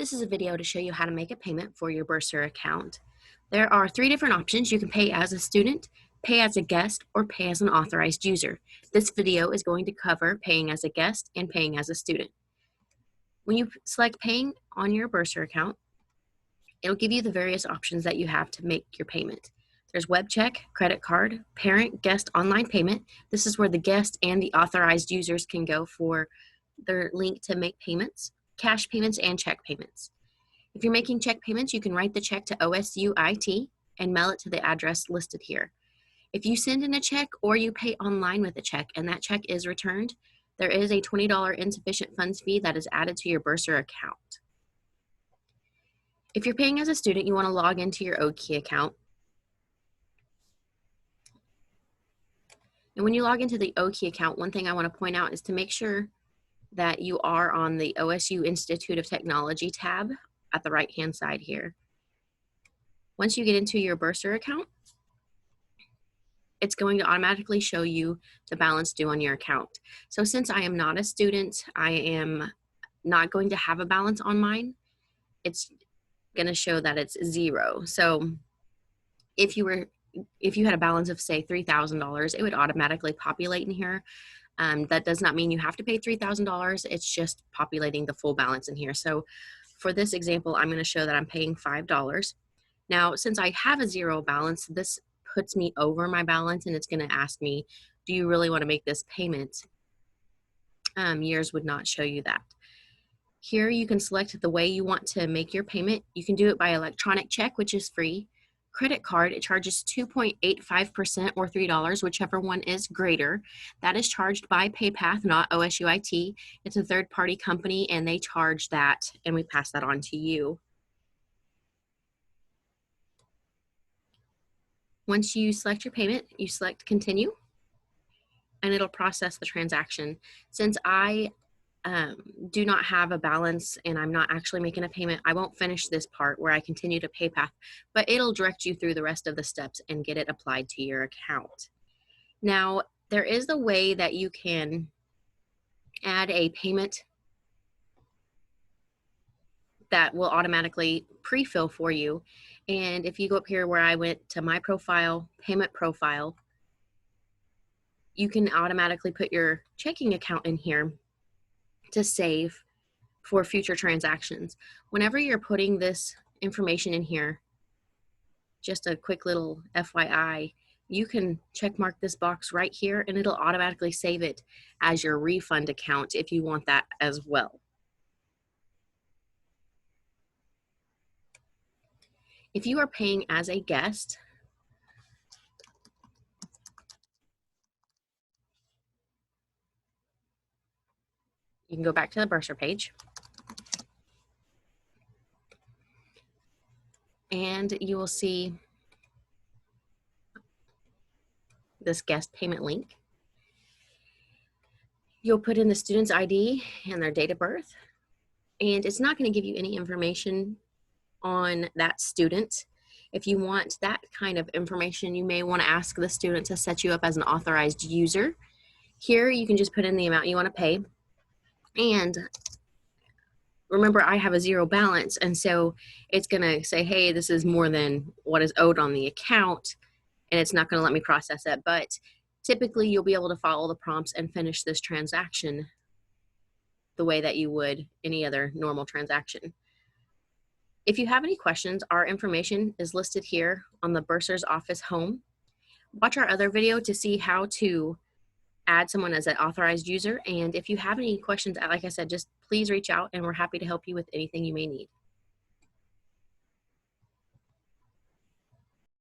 This is a video to show you how to make a payment for your Bursar account. There are 3 different options. You can pay as a student, pay as a guest, or pay as an authorized user. This video is going to cover paying as a guest and paying as a student. When you select paying on your Bursar account, it'll give you the various options that you have to make your payment. There's web check, credit card, parent, guest, online payment. This is where the guest and the authorized users can go for their link to make payments, cash payments, and check payments. If you're making check payments, you can write the check to OSUIT and mail it to the address listed here. If you send in a check or you pay online with a check and that check is returned, there is a $20 insufficient funds fee that is added to your Bursar account. If you're paying as a student, you want to log into your OSUIT account. And when you log into the OSUIT account, one thing I want to point out is to make sure that you are on the OSU Institute of Technology tab at the right-hand side here. Once you get into your Bursar account, it's going to automatically show you the balance due on your account. So since I am not a student, I am not going to have a balance on mine. It's going to show that it's 0. So if you had a balance of, say, $3,000, it would automatically populate in here. That does not mean you have to pay $3,000. It's just populating the full balance in here. So for this example, I'm going to show that I'm paying $5. Now, since I have a 0 balance, this puts me over my balance, and it's going to ask me, do you really want to make this payment? Yours would not show you that. Here you can select the way you want to make your payment. You can do it by electronic check, which is free. Credit card, it charges 2.85% or $3, whichever one is greater. That is charged by PayPath, not OSUIT. It's a third-party company, and they charge that, and we pass that on to you. Once you select your payment, you select Continue, and it'll process the transaction. Since I do not have a balance and I'm not actually making a payment, I won't finish this part where I continue to PayPath, but it'll direct you through the rest of the steps and get it applied to your account. Now, there is a way that you can add a payment that will automatically pre-fill for you. And if you go up here where I went to my profile, payment profile, you can automatically put your checking account in here to save for future transactions. Whenever you're putting this information in here, just a quick little FYI, you can check mark this box right here and it'll automatically save it as your refund account if you want that as well. If you are paying as a guest, you can go back to the Bursar page, and you will see this guest payment link. You'll put in the student's ID and their date of birth, and it's not going to give you any information on that student. If you want that kind of information, you may want to ask the student to set you up as an authorized user. Here, you can just put in the amount you want to pay. And remember, I have a 0 balance, and so it's going to say, hey, this is more than what is owed on the account, and it's not going to let me process it. But typically, you'll be able to follow the prompts and finish this transaction the way that you would any other normal transaction. If you have any questions, our information is listed here on the Bursar's office home. Watch our other video to see how to add someone as an authorized user. And if you have any questions, like I said, just please reach out and we're happy to help you with anything you may need.